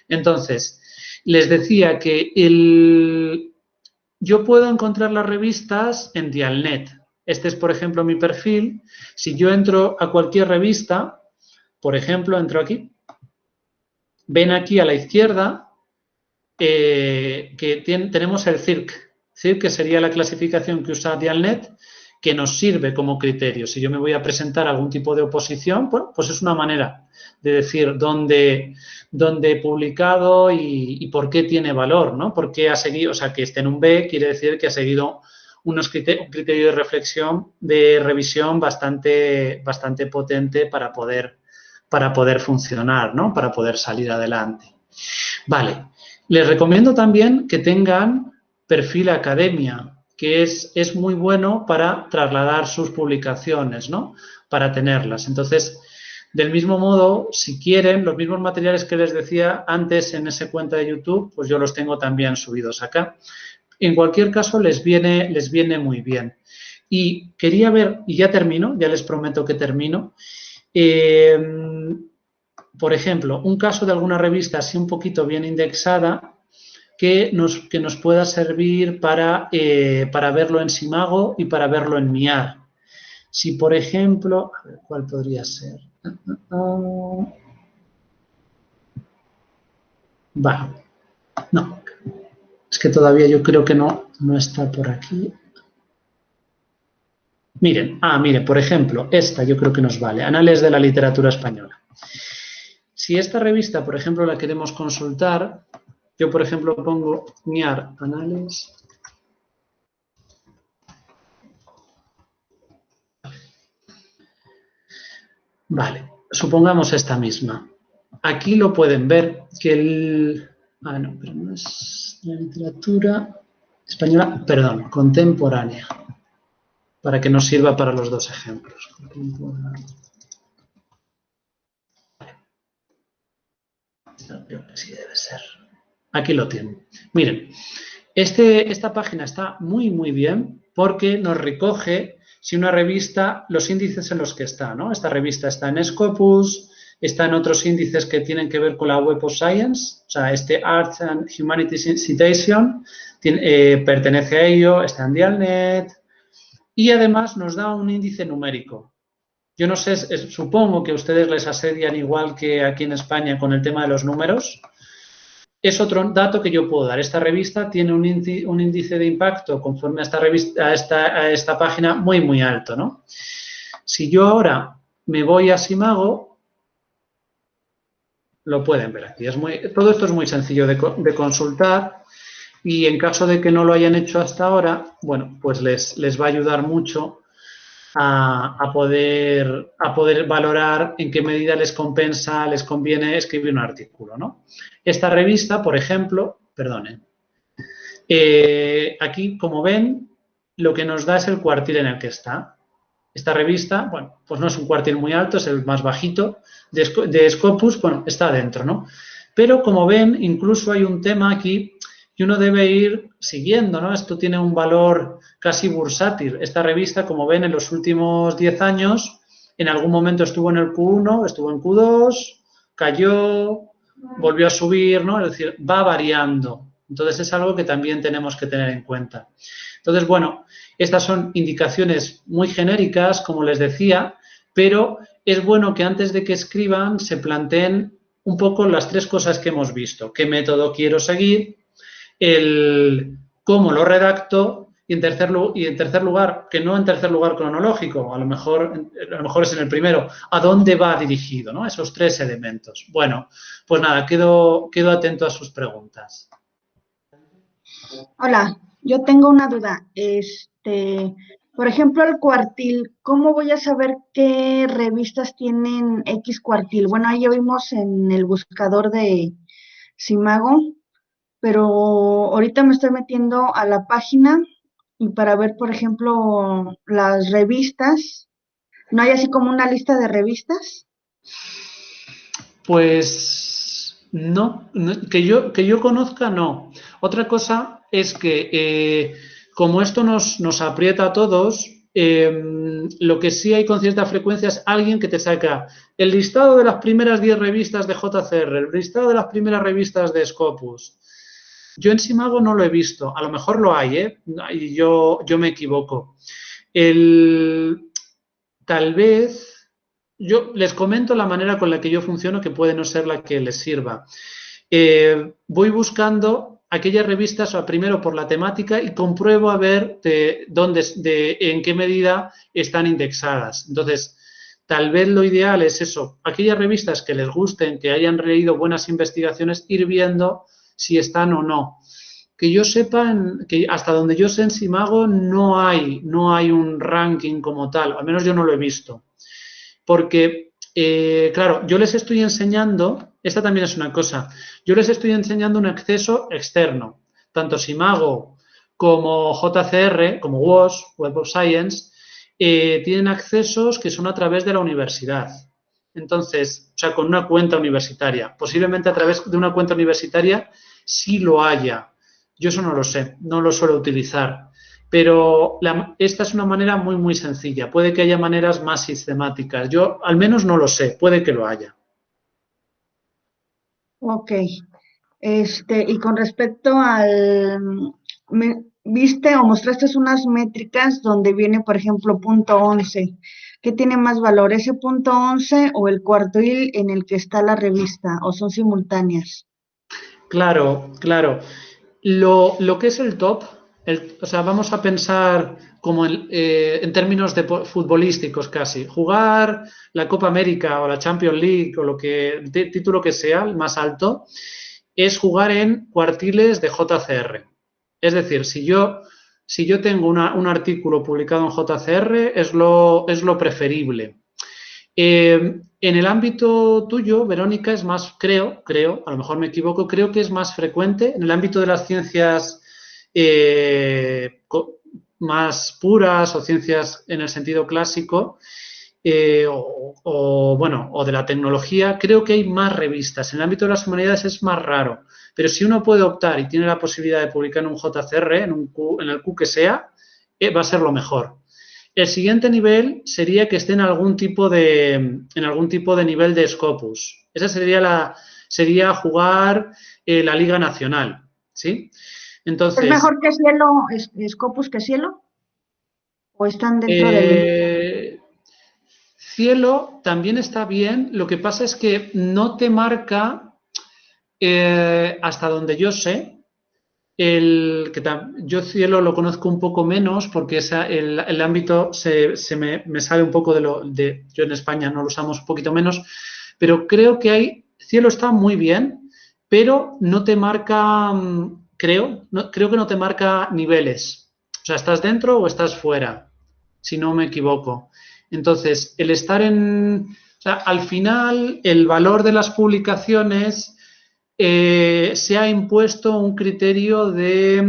Entonces, les decía que yo puedo encontrar las revistas en Dialnet. Este es, por ejemplo, mi perfil. Si yo entro a cualquier revista, por ejemplo, entro aquí, ven aquí a la izquierda que tenemos el CIRC. CIRC, que sería la clasificación que usa Dialnet, que nos sirve como criterio. Si yo me voy a presentar algún tipo de oposición, pues es una manera de decir dónde he publicado y por qué tiene valor, ¿no? Por qué ha seguido, o sea, que esté en un B quiere decir que ha seguido un criterio de reflexión, de revisión bastante potente para poder funcionar, ¿no? Para poder salir adelante. Vale. Les recomiendo también que tengan perfil academia, que es muy bueno para trasladar sus publicaciones, ¿no?, para tenerlas. Entonces, del mismo modo, si quieren, los mismos materiales que les decía antes en esa cuenta de YouTube, pues yo los tengo también subidos acá. En cualquier caso, les viene muy bien. Y quería ver, y ya termino, ya les prometo que termino, por ejemplo, un caso de alguna revista así un poquito bien indexada que nos pueda servir para verlo en Simago y para verlo en MIAR. Si, por ejemplo, a ver, ¿cuál podría ser? Vale, no, es que todavía yo creo que no está por aquí. Miren, por ejemplo, esta yo creo que nos vale, Anales de la Literatura Española. Si esta revista, por ejemplo, la queremos consultar, yo, por ejemplo, pongo MIAR, Anales. Vale, supongamos esta misma. Aquí lo pueden ver que no, pero no es la literatura española, perdón, contemporánea, para que nos sirva para los dos ejemplos. Sí debe ser. Aquí lo tienen. Miren, esta página está muy, muy bien porque nos recoge si una revista, los índices en los que está, ¿no? Esta revista está en Scopus, está en otros índices que tienen que ver con la Web of Science, o sea, Arts and Humanities Citation pertenece a ello, está en Dialnet y además nos da un índice numérico. Yo no sé, supongo que a ustedes les asedian igual que aquí en España con el tema de los números. Es otro dato que yo puedo dar. Esta revista tiene un índice de impacto conforme a esta página muy, muy alto, ¿no? Si yo ahora me voy a Simago, lo pueden ver aquí. Todo esto es muy sencillo de consultar y en caso de que no lo hayan hecho hasta ahora, bueno, pues les va a ayudar mucho a poder valorar en qué medida les conviene escribir un artículo, ¿no? Esta revista, por ejemplo, perdonen, aquí, como ven, lo que nos da es el cuartil en el que está. Esta revista, bueno, pues no es un cuartil muy alto, es el más bajito de Scopus, bueno, está dentro, ¿no? Pero, como ven, incluso hay un tema aquí que uno debe ir siguiendo, ¿no? Esto tiene un valor casi bursátil. Esta revista, como ven, en los últimos 10 años En algún momento estuvo en el Q1, estuvo en Q2, cayó, volvió a subir, ¿no? Es decir, va variando. Entonces, es algo que también tenemos que tener en cuenta. Entonces, bueno, estas son indicaciones muy genéricas, como les decía, pero es bueno que antes de que escriban se planteen un poco las tres cosas que hemos visto. ¿Qué método quiero seguir? El cómo lo redacto y en tercer lugar, que no en tercer lugar cronológico, a lo mejor es en el primero, ¿a dónde va dirigido? ¿No? Esos tres elementos. Bueno, pues nada, quedo atento a sus preguntas. Hola, yo tengo una duda. Por ejemplo, el cuartil, ¿cómo voy a saber qué revistas tienen X cuartil? Bueno, ahí ya vimos en el buscador de Simago, pero ahorita me estoy metiendo a la página y para ver, por ejemplo, las revistas, ¿no hay así como una lista de revistas? Pues no, que yo conozca, no. Otra cosa es que como esto nos aprieta a todos, lo que sí hay con cierta frecuencia es alguien que te saca el listado de las primeras 10 revistas de JCR, el listado de las primeras revistas de Scopus. Yo en Simago no lo he visto, a lo mejor lo hay, ¿eh? Y yo me equivoco. El, Tal vez yo les comento la manera con la que yo funciono, que puede no ser la que les sirva. Voy buscando aquellas revistas, o primero por la temática, y compruebo a ver en qué medida están indexadas. Entonces, tal vez lo ideal es eso, aquellas revistas que les gusten, que hayan leído buenas investigaciones, ir viendo si están o no. Que yo sepa, que hasta donde yo sé en Simago no hay un ranking como tal, al menos yo no lo he visto. Porque, claro, yo les estoy enseñando, esta también es una cosa, yo les estoy enseñando un acceso externo, tanto Simago como JCR, como WOS, Web of Science, tienen accesos que son a través de la universidad. Entonces, o sea, con una cuenta universitaria. Posiblemente a través de una cuenta universitaria sí lo haya. Yo eso no lo sé, no lo suelo utilizar. Pero esta es una manera muy, muy sencilla. Puede que haya maneras más sistemáticas. Yo al menos no lo sé, puede que lo haya. Ok. Y con respecto viste o mostraste unas métricas donde viene, por ejemplo, punto 11. ¿Qué tiene más valor, ese punto 11 o el cuartil en el que está la revista? ¿O son simultáneas? Claro, claro. Lo que es el top, o sea, vamos a pensar como en términos futbolísticos casi. Jugar la Copa América o la Champions League o título que sea, el más alto, es jugar en cuartiles de JCR. Es decir, si yo tengo un artículo publicado en JCR, es lo preferible. En el ámbito tuyo, Verónica, es más, creo, a lo mejor me equivoco, creo que es más frecuente en el ámbito de las ciencias eh, más puras o ciencias en el sentido clásico, o de la tecnología, creo que hay más revistas. En el ámbito de las humanidades es más raro. Pero si uno puede optar y tiene la posibilidad de publicar en un JCR, en el Q que sea, va a ser lo mejor. El siguiente nivel sería que esté en algún tipo de nivel de Scopus. Esa sería jugar la Liga Nacional, ¿sí? ¿Es Entonces, mejor que Cielo, Scopus que Cielo? ¿O están dentro del mismo? eh, Cielo también está bien, lo que pasa es que no te marca, hasta donde yo sé, yo Cielo lo conozco un poco menos porque el ámbito me sale un poco yo en España no lo usamos un poquito menos, pero creo que Cielo está muy bien, pero no te marca, creo que no te marca niveles. O sea, estás dentro o estás fuera, si no me equivoco. Entonces, o sea, al final, el valor de las publicaciones se ha impuesto un criterio de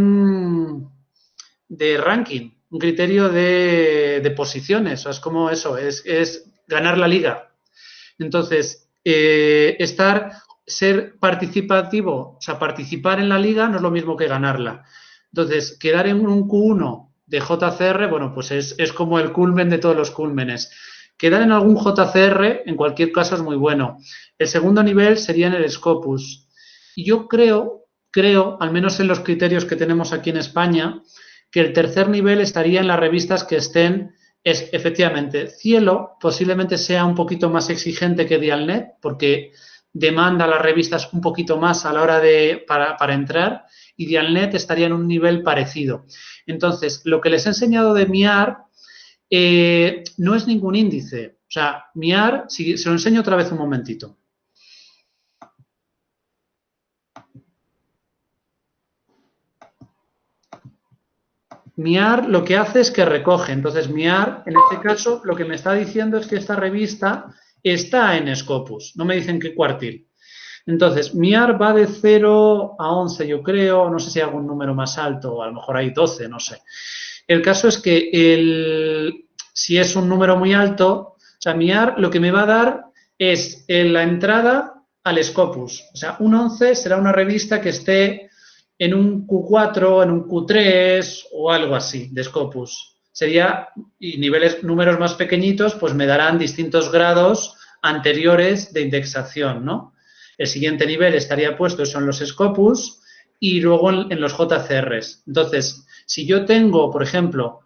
ranking, un criterio de posiciones. O sea, es como eso, es ganar la liga. Entonces, ser participativo, o sea, participar en la liga no es lo mismo que ganarla. Entonces, quedar en un Q1 de JCR, bueno, pues es como el culmen de todos los cúlmenes. Quedar en algún JCR, en cualquier caso, es muy bueno. El segundo nivel sería en el Scopus. Y yo creo, al menos en los criterios que tenemos aquí en España, que el tercer nivel estaría en las revistas que estén, efectivamente, Cielo posiblemente sea un poquito más exigente que Dialnet, porque demanda las revistas un poquito más a la hora para entrar, y Dialnet estaría en un nivel parecido. Entonces, lo que les he enseñado de MIAR no es ningún índice. O sea, MIAR, si se lo enseño otra vez un momentito. MIAR lo que hace es que recoge. Entonces, MIAR, en este caso, lo que me está diciendo es que esta revista está en Scopus. No me dicen qué cuartil. Entonces, MIAR va de 0 a 11, yo creo. No sé si hay algún número más alto, o a lo mejor hay 12, no sé. El caso es que si es un número muy alto, o sea, MIAR lo que me va a dar es la entrada al Scopus. O sea, un 11 será una revista que esté en un Q4, en un Q3 o algo así de Scopus. Sería, y números más pequeñitos, pues me darán distintos grados anteriores de indexación, ¿no? El siguiente nivel estaría puesto, son los Scopus, y luego en los JCRs. Entonces, si yo tengo, por ejemplo,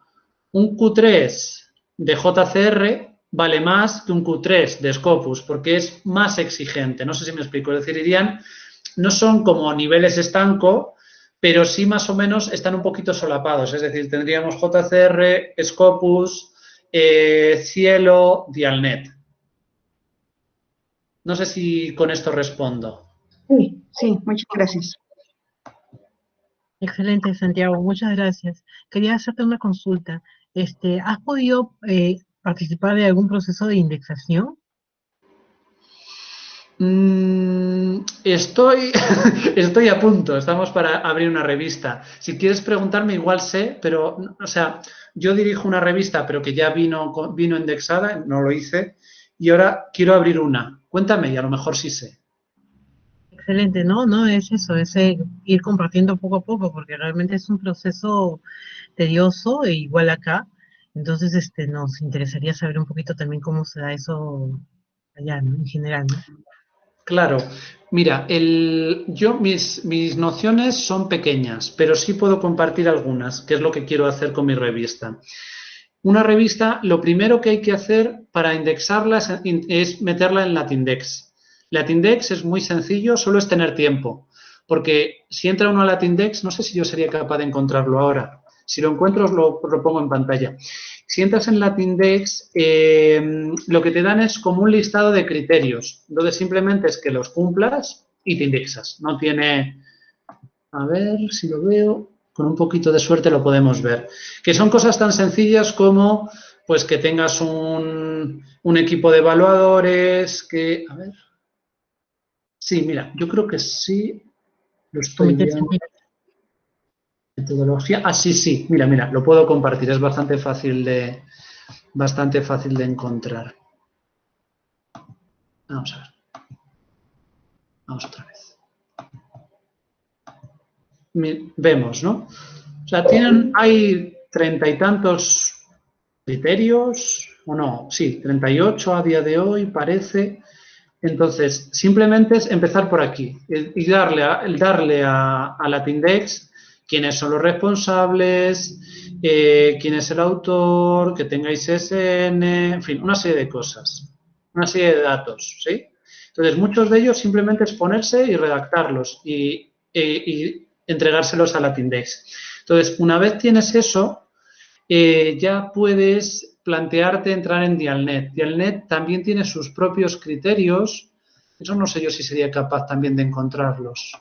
un Q3 de JCR, vale más que un Q3 de Scopus, porque es más exigente. No sé si me explico. Es decir, irían, no son como niveles estanco, pero sí más o menos están un poquito solapados. Es decir, tendríamos JCR, Scopus, Cielo, Dialnet. No sé si con esto respondo. Sí, sí, muchas gracias. Excelente, Santiago, muchas gracias. Quería hacerte una consulta. ¿Has podido participar de algún proceso de indexación? Estoy a punto, estamos para abrir una revista. Si quieres preguntarme, igual sé, pero, o sea, yo dirijo una revista, pero que ya vino indexada, no lo hice, y ahora quiero abrir una. Cuéntame, y a lo mejor sí sé. Excelente, no, no es eso, es ir compartiendo poco a poco, porque realmente es un proceso tedioso e igual acá. Entonces, nos interesaría saber un poquito también cómo se da eso allá, ¿no? En general, ¿no? Claro, mira, mis nociones son pequeñas, pero sí puedo compartir algunas, que es lo que quiero hacer con mi revista. Una revista, lo primero que hay que hacer para indexarla es meterla en Latindex. Latindex es muy sencillo, solo es tener tiempo, porque si entra uno a Latindex, no sé si yo sería capaz de encontrarlo ahora. Si lo encuentro, os lo pongo en pantalla. Si entras en Latindex, lo que te dan es como un listado de criterios. Entonces, simplemente es que los cumplas y te indexas. No tiene... A ver si lo veo. Con un poquito de suerte lo podemos ver. Que son cosas tan sencillas como pues que tengas un equipo de evaluadores, que... A ver. Sí, mira, yo creo que sí lo estoy viendo. Metodología. Ah, sí, sí. Mira, lo puedo compartir. Es bastante fácil de encontrar. Vamos a ver. Vamos otra vez. Vemos, ¿no? O sea, hay 30 y tantos criterios, o no, sí, 38 a día de hoy parece. Entonces, simplemente es empezar por aquí y darle a Latindex quiénes son los responsables, quién es el autor, que tengáis SN, en fin, una serie de cosas, una serie de datos, ¿sí? Entonces, muchos de ellos simplemente es ponerse y redactarlos y entregárselos a Latindex. Entonces, una vez tienes eso, ya puedes plantearte entrar en Dialnet. Dialnet también tiene sus propios criterios. Eso no sé yo si sería capaz también de encontrarlos.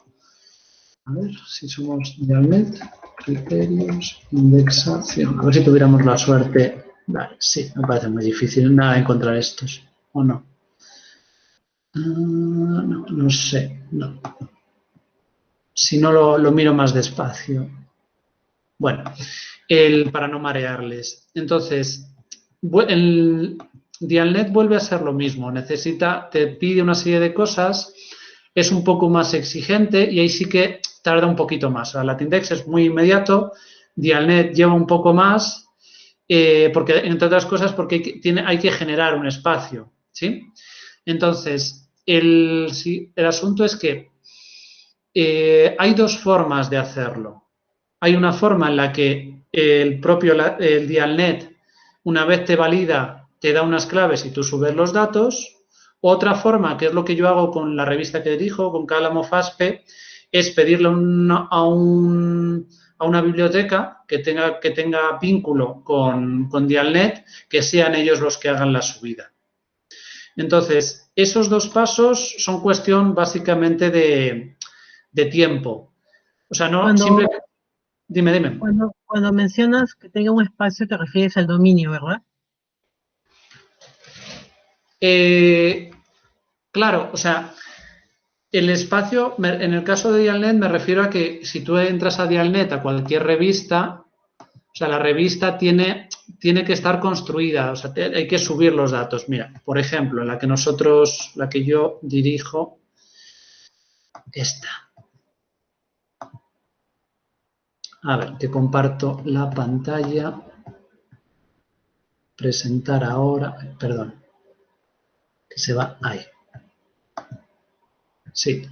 A ver si somos Dialnet, criterios, indexación. A ver si tuviéramos la suerte. Vale, sí, me parece muy difícil nada encontrar estos. ¿O no? No sé. No. Si no lo miro más despacio. Bueno, para no marearles. Entonces, el Dialnet vuelve a ser lo mismo. Te pide una serie de cosas, es un poco más exigente y ahí sí que tarda un poquito más. Latindex es muy inmediato, Dialnet lleva un poco más. porque, entre otras cosas, porque hay que generar un espacio, ¿sí? Entonces, el asunto es que hay dos formas de hacerlo. Hay una forma en la que el Dialnet, una vez te valida, te da unas claves y tú subes los datos. Otra forma, que es lo que yo hago con la revista que dirijo, con Cálamo FASPE, es pedirle a una biblioteca que tenga vínculo con Dialnet, que sean ellos los que hagan la subida. Entonces, esos dos pasos son cuestión básicamente de tiempo. O sea, no siempre... Dime. Cuando mencionas que tenga un espacio, te refieres al dominio, ¿verdad? Claro, o sea, el espacio, en el caso de Dialnet me refiero a que si tú entras a Dialnet, a cualquier revista, o sea, la revista tiene que estar construida, o sea, hay que subir los datos. Mira, por ejemplo, la que yo dirijo, esta. A ver, que comparto la pantalla. Presentar ahora, perdón, que se va ahí. Sí.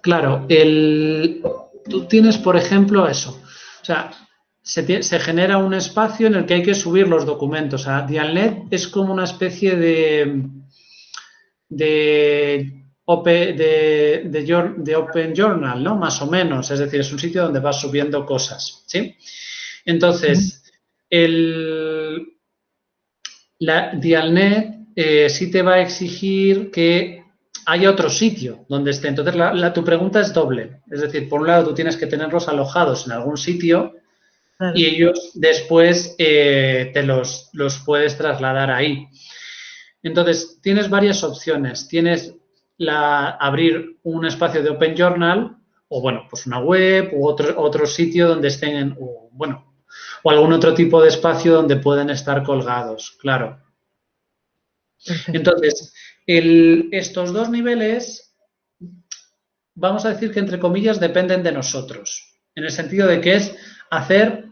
Claro, tú tienes, por ejemplo, eso. O sea, se genera un espacio en el que hay que subir los documentos. O sea, Dialnet es como una especie de Open Journal, ¿no? Más o menos. Es decir, es un sitio donde vas subiendo cosas, ¿sí? Entonces, Dialnet sí te va a exigir que haya otro sitio donde esté. Entonces, tu pregunta es doble. Es decir, por un lado, tú tienes que tenerlos alojados en algún sitio y ellos después te los puedes trasladar ahí. Entonces, tienes varias opciones. Tienes abrir un espacio de Open Journal o, bueno, pues una web u otro sitio donde estén, o algún otro tipo de espacio donde pueden estar colgados, claro. Perfecto. Entonces, estos dos niveles, vamos a decir que, entre comillas, dependen de nosotros, en el sentido de que es hacer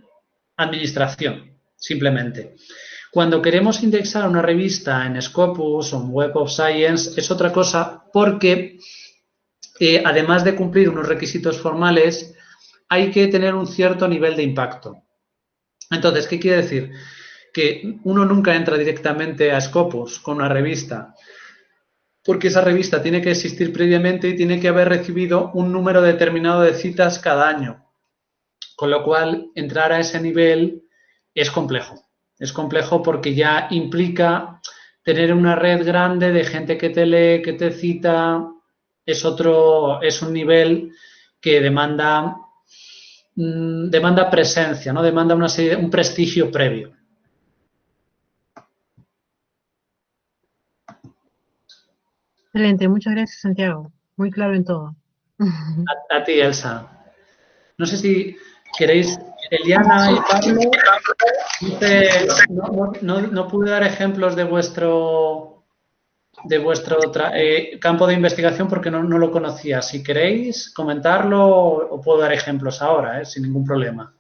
administración, simplemente. Cuando queremos indexar una revista en Scopus o en Web of Science es otra cosa porque, además de cumplir unos requisitos formales, hay que tener un cierto nivel de impacto. Entonces, ¿qué quiere decir? Que uno nunca entra directamente a Scopus con una revista, porque esa revista tiene que existir previamente y tiene que haber recibido un número determinado de citas cada año. Con lo cual, entrar a ese nivel es complejo. Es complejo porque ya implica tener una red grande de gente que te lee, que te cita. Es un nivel que demanda presencia, ¿no? Demanda un prestigio previo. Excelente, muchas gracias, Santiago. Muy claro en todo. A ti, Elsa. No sé si queréis, Eliana y Pablo, no pude dar ejemplos de vuestro campo de investigación porque no lo conocía. Si queréis comentarlo, o puedo dar ejemplos ahora, sin ningún problema.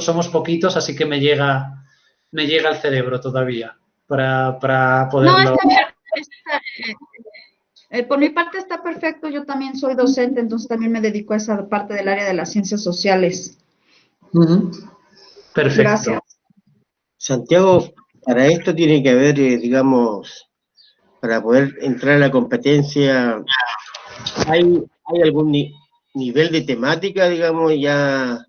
Somos poquitos, así que me llega al cerebro todavía para poderlo... Por mi parte está perfecto, yo también soy docente, entonces también me dedico a esa parte del área de las ciencias sociales. Perfecto. Gracias. Santiago, para esto tiene que haber, digamos, para poder entrar a la competencia, ¿hay algún nivel de temática, digamos, ya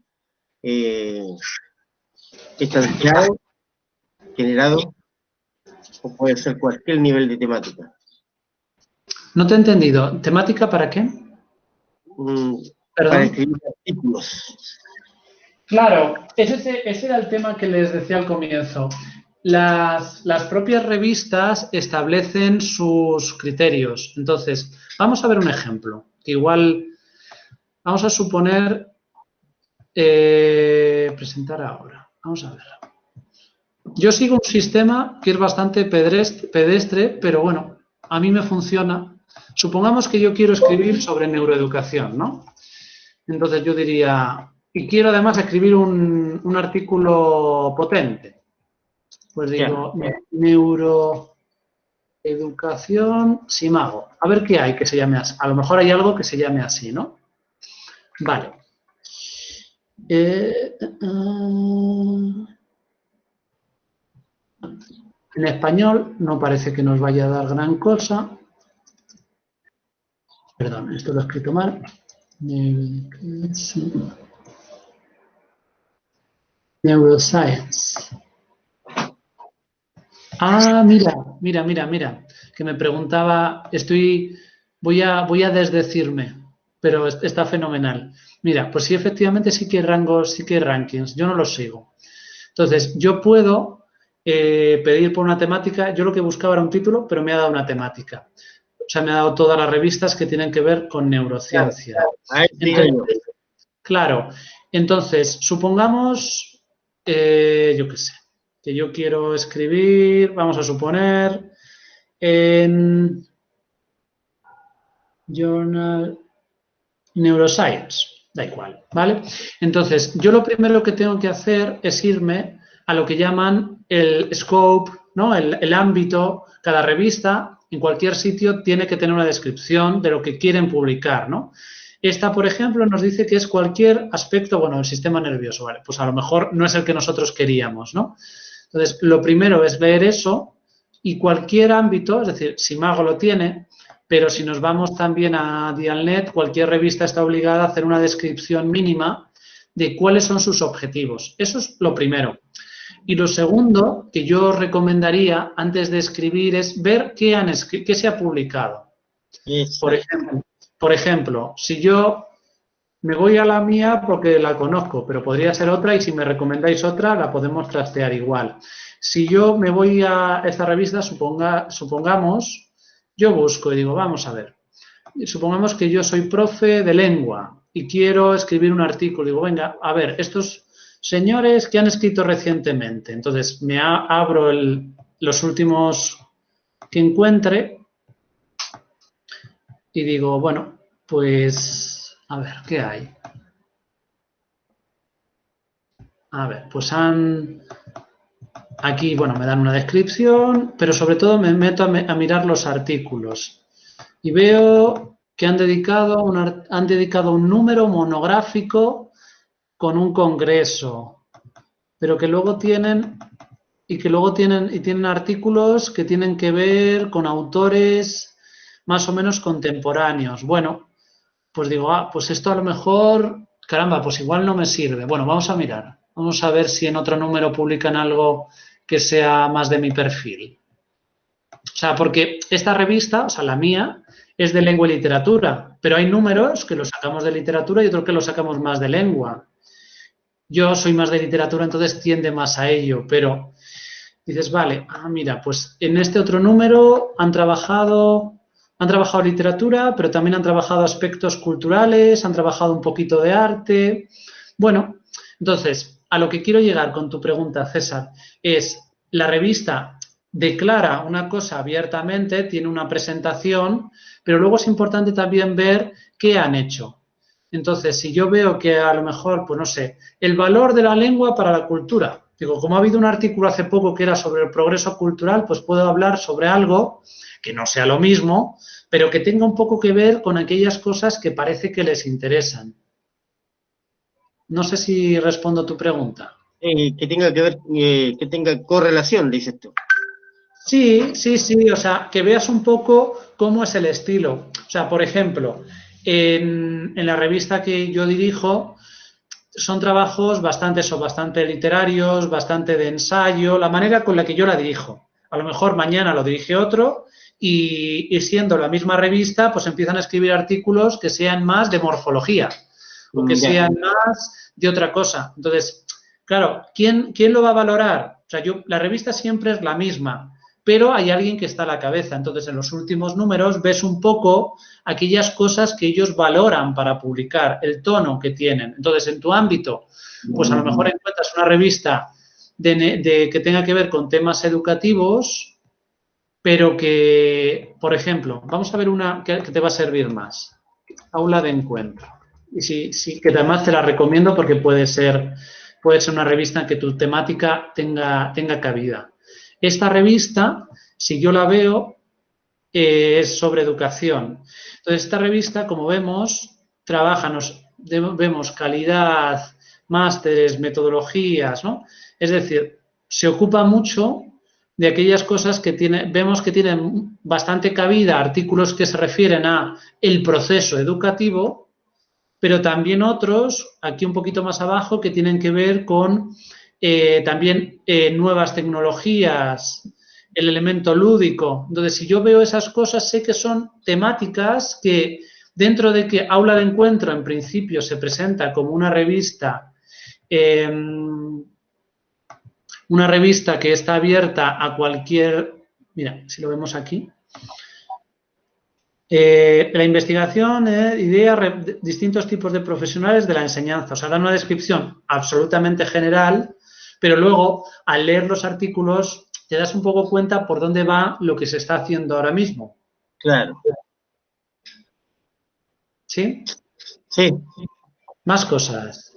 estanciado, generado, o puede ser cualquier nivel de temática? No te he entendido. ¿Temática para qué? Para escribir artículos. Claro, ese era el tema que les decía al comienzo. Las propias revistas establecen sus criterios. Entonces, vamos a ver un ejemplo. Que igual, vamos a suponer, presentar ahora. Vamos a ver. Yo sigo un sistema que es bastante pedestre, pero bueno, a mí me funciona. Supongamos que yo quiero escribir sobre neuroeducación, ¿no? Entonces yo diría, y quiero además escribir un artículo potente. Pues digo, neuroeducación Simago. A ver qué hay que se llame así. A lo mejor hay algo que se llame así, ¿no? Vale. En español no parece que nos vaya a dar gran cosa. Perdón, esto lo he escrito mal. Neuroscience. Ah, mira, que me preguntaba, voy a desdecirme, pero está fenomenal. Mira, pues sí, efectivamente sí que hay rangos, sí que hay rankings, yo no los sigo. Entonces, yo puedo pedir por una temática, yo lo que buscaba era un título, pero me ha dado una temática. O sea, me ha dado todas las revistas que tienen que ver con neurociencia. Entonces, claro, entonces, supongamos, yo qué sé, que yo quiero escribir, vamos a suponer, en Journal Neuroscience, da igual, ¿vale? Entonces, yo lo primero que tengo que hacer es irme a lo que llaman el scope, ¿no? El ámbito, cada revista, en cualquier sitio, tiene que tener una descripción de lo que quieren publicar, ¿no? Esta, por ejemplo, nos dice que es cualquier aspecto, bueno, del sistema nervioso, ¿vale? Pues a lo mejor no es el que nosotros queríamos, ¿no? Entonces, lo primero es leer eso y cualquier ámbito, es decir, Simago lo tiene, pero si nos vamos también a Dialnet, cualquier revista está obligada a hacer una descripción mínima de cuáles son sus objetivos. Eso es lo primero. Y lo segundo que yo recomendaría antes de escribir es ver qué se ha publicado. Por ejemplo, si yo me voy a la mía porque la conozco, pero podría ser otra y si me recomendáis otra la podemos trastear igual. Si yo me voy a esta revista, supongamos, yo busco y digo, vamos a ver, supongamos que yo soy profe de lengua y quiero escribir un artículo. Digo, venga, a ver, estos señores que han escrito recientemente. Entonces, abro los últimos que encuentre y digo, bueno, pues, a ver, ¿qué hay? A ver, pues aquí, bueno, me dan una descripción, pero sobre todo me meto a mirar los artículos y veo que han dedicado un número monográfico con un congreso, pero que luego tienen artículos que tienen que ver con autores más o menos contemporáneos. Bueno, pues digo, pues esto a lo mejor, caramba, pues igual no me sirve. Bueno, vamos a mirar. Vamos a ver si en otro número publican algo que sea más de mi perfil. O sea, porque esta revista, o sea, la mía, es de lengua y literatura, pero hay números que los sacamos de literatura y otros que los sacamos más de lengua. Yo soy más de literatura, entonces tiende más a ello, pero dices, vale, mira, pues en este otro número han trabajado literatura, pero también han trabajado aspectos culturales, han trabajado un poquito de arte. Bueno, entonces, a lo que quiero llegar con tu pregunta, César, es la revista declara una cosa abiertamente, tiene una presentación, pero luego es importante también ver qué han hecho. Entonces, si yo veo que a lo mejor, pues no sé, el valor de la lengua para la cultura. Digo, como ha habido un artículo hace poco que era sobre el progreso cultural, pues puedo hablar sobre algo que no sea lo mismo, pero que tenga un poco que ver con aquellas cosas que parece que les interesan. No sé si respondo a tu pregunta. Que tenga que ver, que tenga correlación, dices tú. Sí, o sea, que veas un poco cómo es el estilo. O sea, por ejemplo, en la revista que yo dirijo, son trabajos bastante literarios, bastante de ensayo, la manera con la que yo la dirijo. A lo mejor mañana lo dirige otro y siendo la misma revista, pues empiezan a escribir artículos que sean más de morfología o que sean más de otra cosa. Entonces, claro, ¿quién lo va a valorar? O sea, la revista siempre es la misma, pero hay alguien que está a la cabeza. Entonces, en los últimos números ves un poco aquellas cosas que ellos valoran para publicar, el tono que tienen. Entonces, en tu ámbito, pues a lo mejor encuentras una revista que tenga que ver con temas educativos, pero que, por ejemplo, vamos a ver una que te va a servir más. Aula de encuentro. y sí, que además te la recomiendo porque puede ser una revista en que tu temática tenga cabida. Esta revista, si yo la veo, es sobre educación. Entonces, esta revista, como vemos, vemos calidad, másteres, metodologías, ¿no? Es decir, se ocupa mucho de aquellas cosas que vemos que tienen bastante cabida, artículos que se refieren a el proceso educativo, pero también otros, aquí un poquito más abajo, que tienen que ver con también nuevas tecnologías, el elemento lúdico. Entonces, si yo veo esas cosas, sé que son temáticas que, dentro de que Aula de Encuentro en principio se presenta como una revista que está abierta a cualquier... Mira, si lo vemos aquí. La investigación, distintos tipos de profesionales de la enseñanza. O sea, da una descripción absolutamente general, pero luego, al leer los artículos, te das un poco cuenta por dónde va lo que se está haciendo ahora mismo. Claro. ¿Sí? Sí. Más cosas.